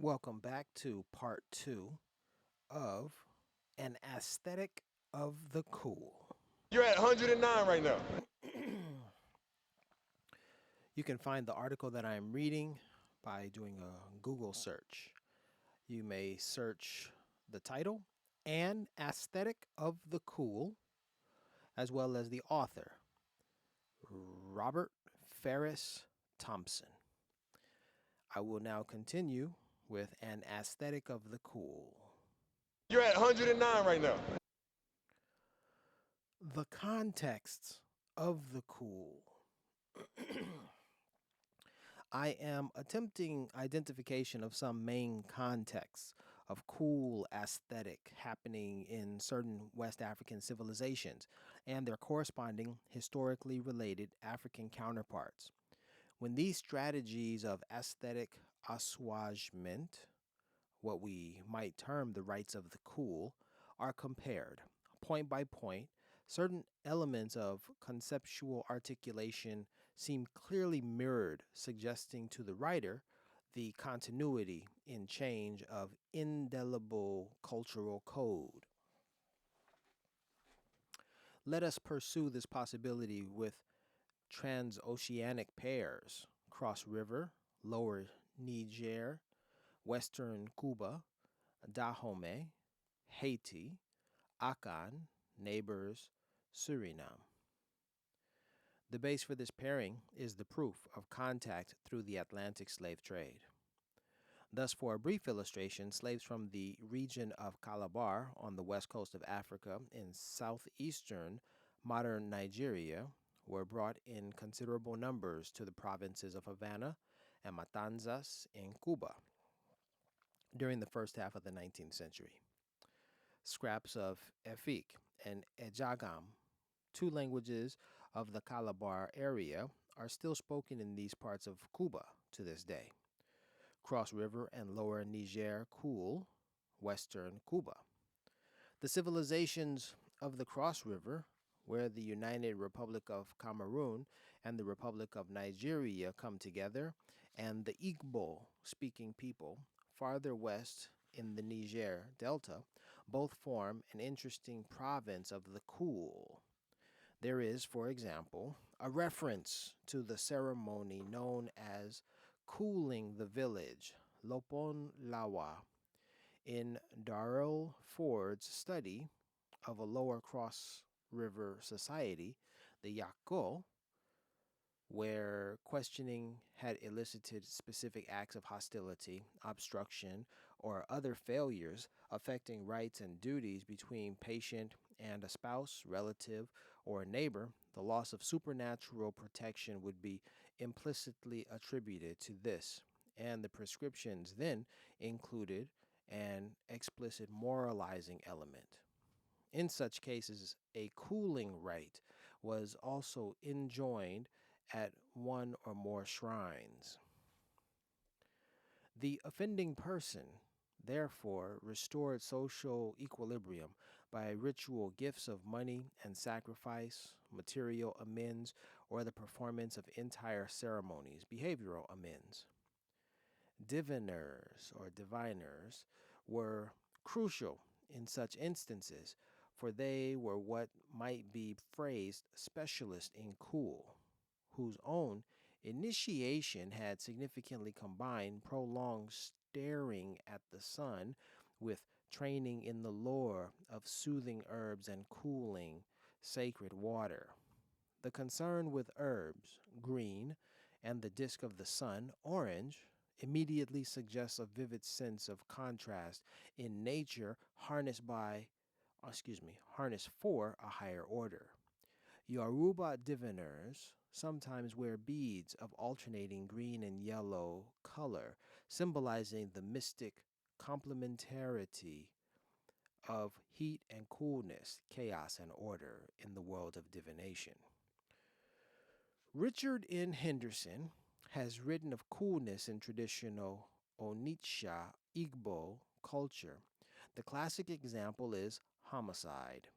Welcome back to part two of An Aesthetic of the Cool. You're at 109 right now. You can find the article that I'm reading by doing a Google search. You may search the title, An Aesthetic of the Cool, as well as the author, Robert Farris Thompson. I will now continue with An Aesthetic of the Cool. You're at 109 right now. The context of the cool. I am attempting identification of some main contexts of cool aesthetic happening in certain West African civilizations and their corresponding historically related African counterparts. When these strategies of aesthetic assuagement, what we might term the rights of the cool, are compared, point by point, certain elements of conceptual articulation seem clearly mirrored, suggesting to the writer the continuity in change of indelible cultural code. Let us pursue this possibility with transoceanic pairs, cross river, lower Niger, western Cuba, Dahomey, Haiti, Akan, neighbors, Suriname. The base for this pairing is the proof of contact through the Atlantic slave trade. Thus, for a brief illustration, slaves from the region of Calabar on the west coast of Africa in southeastern modern Nigeria were brought in considerable numbers to the provinces of Havana and Matanzas in Cuba during the first half of the 19th century. Scraps of Efik and Ejagam, two languages of the Calabar area, are still spoken in these parts of Cuba to this day. Cross River and Lower Niger Cool, Western Cuba. The civilizations of the Cross River, where the United Republic of Cameroon and the Republic of Nigeria come together, and the Igbo speaking people farther west in the Niger Delta, both form an interesting province of the Cool. There is, for example, a reference to the ceremony known as cooling the village, Lopon Lawa, in Darrell Ford's study of a lower cross river society, the Yako, where questioning had elicited specific acts of hostility, obstruction, or other failures affecting rights and duties between patient and a spouse, relative, or a neighbor, the loss of supernatural protection would be implicitly attributed to this, and the prescriptions then included an explicit moralizing element. In such cases, a cooling rite was also enjoined at one or more shrines. The offending person, therefore, restored social equilibrium by ritual gifts of money and sacrifice, material amends, or the performance of entire ceremonies, behavioral amends. Diviners or diviners were crucial in such instances, for they were what might be phrased specialists in cool, whose own initiation had significantly combined prolonged staring at the sun with training in the lore of soothing herbs and cooling sacred water. The concern with herbs, green, and the disk of the sun, orange, immediately suggests a vivid sense of contrast in nature harnessed for a higher order. Yoruba diviners sometimes wear beads of alternating green and yellow color, symbolizing the mystic complementarity of heat and coolness, chaos and order in the world of divination. Richard N. Henderson has written of coolness in traditional Onitsha Igbo culture. The classic example is homicide.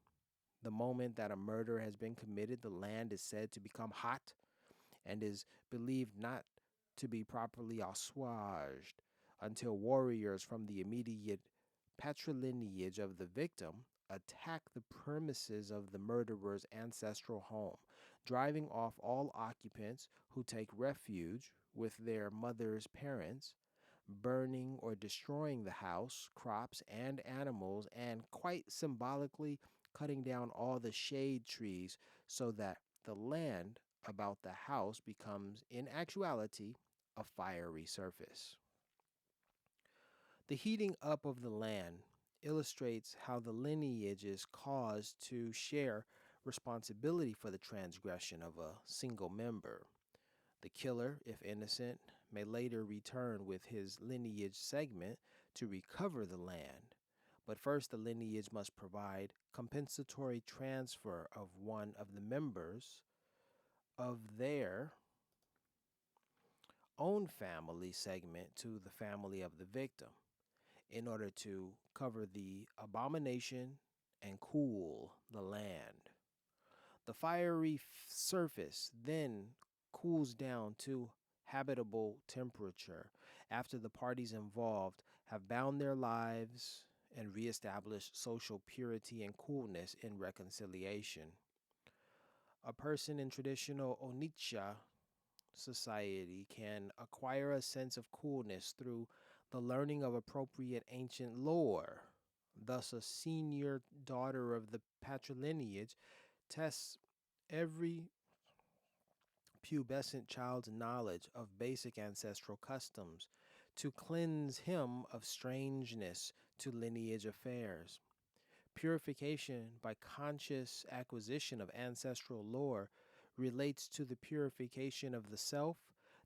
The moment that a murder has been committed, the land is said to become hot and is believed not to be properly assuaged until warriors from the immediate patrilineage of the victim attack the premises of the murderer's ancestral home, driving off all occupants who take refuge with their mother's parents, burning or destroying the house, crops, and animals, and quite symbolically cutting down all the shade trees so that the land about the house becomes, in actuality, a fiery surface. The heating up of the land illustrates how the lineage is caused to share responsibility for the transgression of a single member. The killer, if innocent, may later return with his lineage segment to recover the land. But first, the lineage must provide compensatory transfer of one of the members of their own family segment to the family of the victim in order to cover the abomination and cool the land. The fiery surface then cools down to habitable temperature after the parties involved have bound their lives and reestablished social purity and coolness in reconciliation. A person in traditional Onitsha society can acquire a sense of coolness through the learning of appropriate ancient lore. Thus, a senior daughter of the patrilineage tests every pubescent child's knowledge of basic ancestral customs to cleanse him of strangeness to lineage affairs. Purification by conscious acquisition of ancestral lore relates to the purification of the self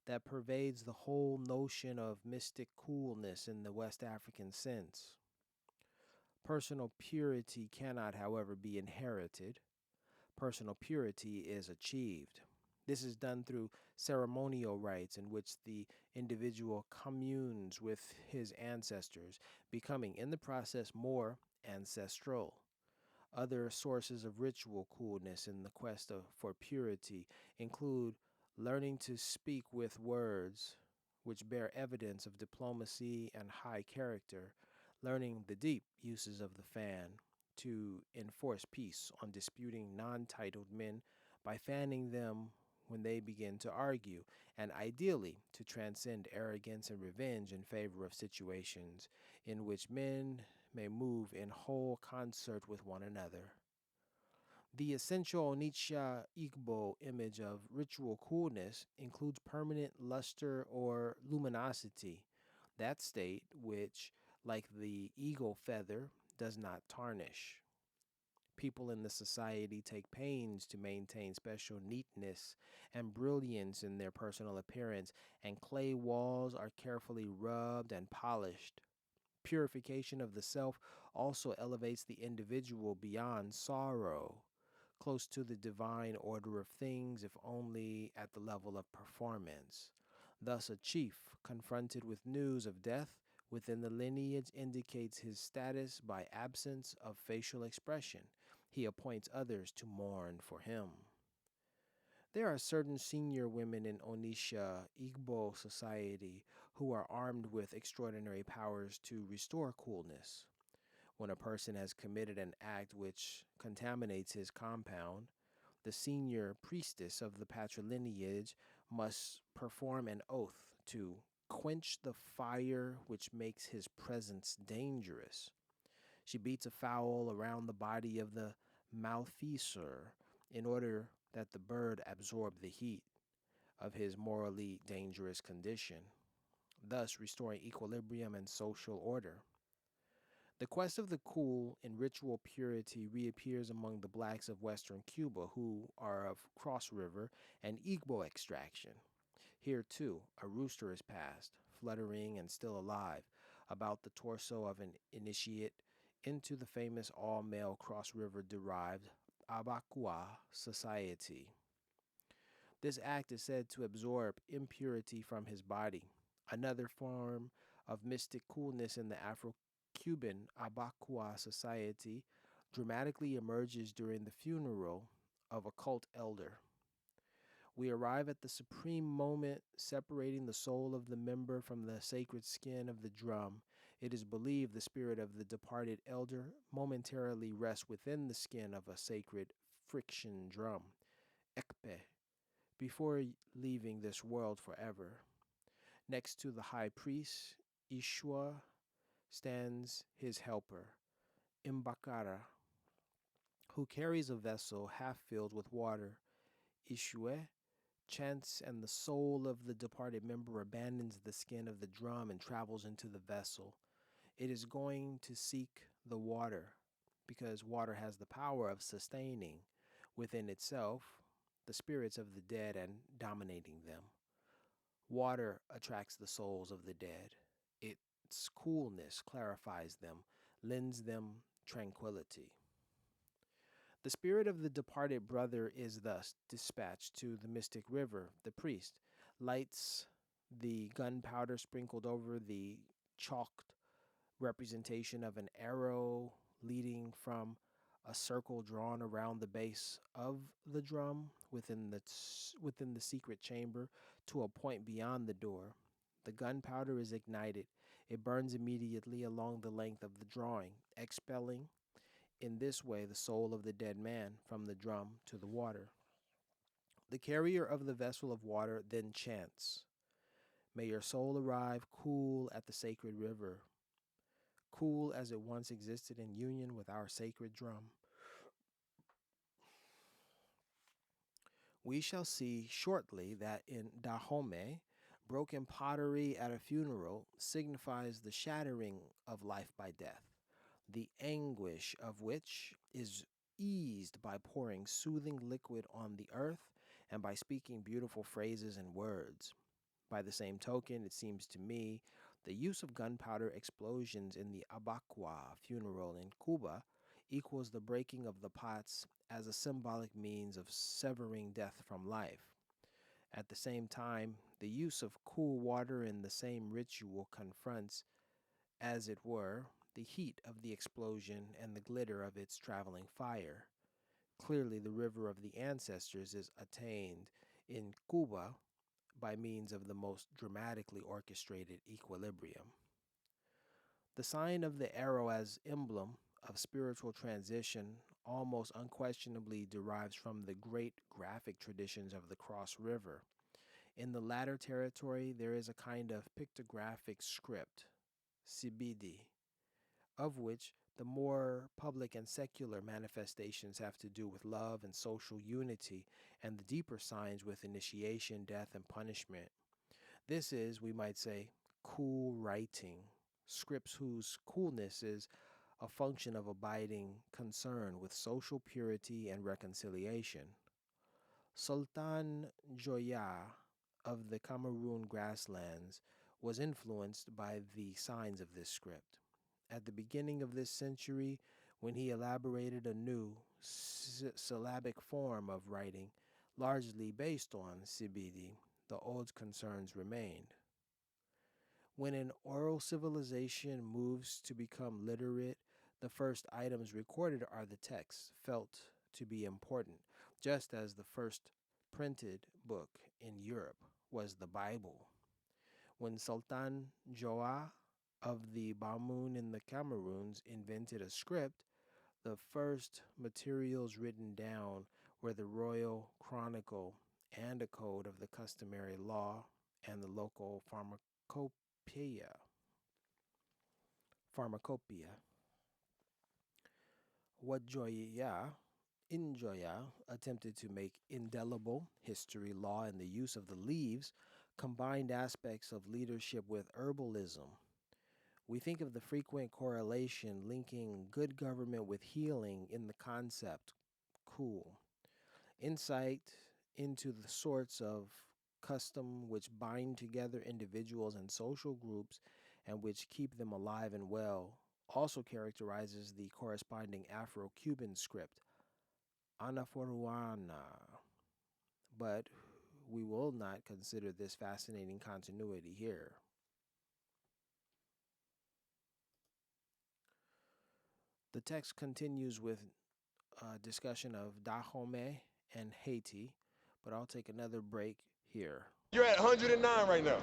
that pervades the whole notion of mystic coolness in the West African sense. Personal purity cannot, however, be inherited. Personal purity is achieved. This is done through ceremonial rites in which the individual communes with his ancestors, becoming in the process more ancestral. Other sources of ritual coolness in the for purity include learning to speak with words which bear evidence of diplomacy and high character, learning the deep uses of the fan to enforce peace on disputing non titled men by fanning them when they begin to argue, and ideally to transcend arrogance and revenge in favor of situations in which men may move in whole concert with one another. The essential Onitsha Igbo image of ritual coolness includes permanent luster or luminosity, that state which, like the eagle feather, does not tarnish. People in the society take pains to maintain special neatness and brilliance in their personal appearance, and clay walls are carefully rubbed and polished. Purification of the self also elevates the individual beyond sorrow, close to the divine order of things, if only at the level of performance. Thus, a chief confronted with news of death within the lineage indicates his status by absence of facial expression. He appoints others to mourn for him. There are certain senior women in Onisha Igbo society who are armed with extraordinary powers to restore coolness. When a person has committed an act which contaminates his compound, the senior priestess of the patrilineage must perform an oath to quench the fire which makes his presence dangerous. She beats a fowl around the body of the malfeasor in order that the bird absorb the heat of his morally dangerous condition, thus restoring equilibrium and social order. The quest of the cool in ritual purity reappears among the blacks of western Cuba who are of Cross River and Igbo extraction. Here, too, a rooster is passed, fluttering and still alive, about the torso of an initiate into the famous all-male Cross River derived Abakua society. This act is said to absorb impurity from his body. Another form of mystic coolness in the Afro-Cuban Abakua society dramatically emerges during the funeral of a cult elder. We arrive at the supreme moment separating the soul of the member from the sacred skin of the drum. It is believed the spirit of the departed elder momentarily rests within the skin of a sacred friction drum, ekpe, before leaving this world forever. Next to the high priest, Ishwa, stands his helper, Imbakara, who carries a vessel half filled with water. Ishue chants, and the soul of the departed member abandons the skin of the drum and travels into the vessel. It is going to seek the water, because water has the power of sustaining within itself the spirits of the dead and dominating them. Water attracts the souls of the dead. Its coolness clarifies them, lends them tranquility. The spirit of the departed brother is thus dispatched to the mystic river. The priest lights the gunpowder sprinkled over the chalked representation of an arrow leading from a circle drawn around the base of the drum within the secret chamber to a point beyond the door. The gunpowder is ignited. It burns immediately along the length of the drawing, expelling in this way the soul of the dead man from the drum to the water. The carrier of the vessel of water then chants, "May your soul arrive cool at the sacred river, cool as it once existed in union with our sacred drum." We shall see shortly that in Dahomey, broken pottery at a funeral signifies the shattering of life by death, the anguish of which is eased by pouring soothing liquid on the earth and by speaking beautiful phrases and words. By the same token, it seems to me, the use of gunpowder explosions in the Abaqua funeral in Cuba equals the breaking of the pots as a symbolic means of severing death from life. At the same time, the use of cool water in the same ritual confronts, as it were, the heat of the explosion and the glitter of its traveling fire. Clearly, the river of the ancestors is attained in Cuba by means of the most dramatically orchestrated equilibrium. The sign of the arrow as emblem of spiritual transition almost unquestionably derives from the great graphic traditions of the Cross River. In the latter territory, there is a kind of pictographic script, Sibidi, of which the more public and secular manifestations have to do with love and social unity, and the deeper signs with initiation, death, and punishment. This is, we might say, cool writing, scripts whose coolness is a function of abiding concern with social purity and reconciliation. Sultan Joya of the Cameroon grasslands was influenced by the signs of this script. At the beginning of this century, when he elaborated a new syllabic form of writing, largely based on Sibidi, the old concerns remained. When an oral civilization moves to become literate, the first items recorded are the texts felt to be important, just as the first printed book in Europe was the Bible. When Sultan Joa of the Bamoun in the Cameroons invented a script, the first materials written down were the royal chronicle and a code of the customary law and the local pharmacopoeia. What Injoya attempted to make indelible history, law, and the use of the leaves combined aspects of leadership with herbalism. We think of the frequent correlation linking good government with healing in the concept cool. Insight into the sorts of custom which bind together individuals and social groups and which keep them alive and well also characterizes the corresponding Afro-Cuban script, Anaforuana. But we will not consider this fascinating continuity here. The text continues with a discussion of Dahomey and Haiti, but I'll take another break here. You're at 109 right now.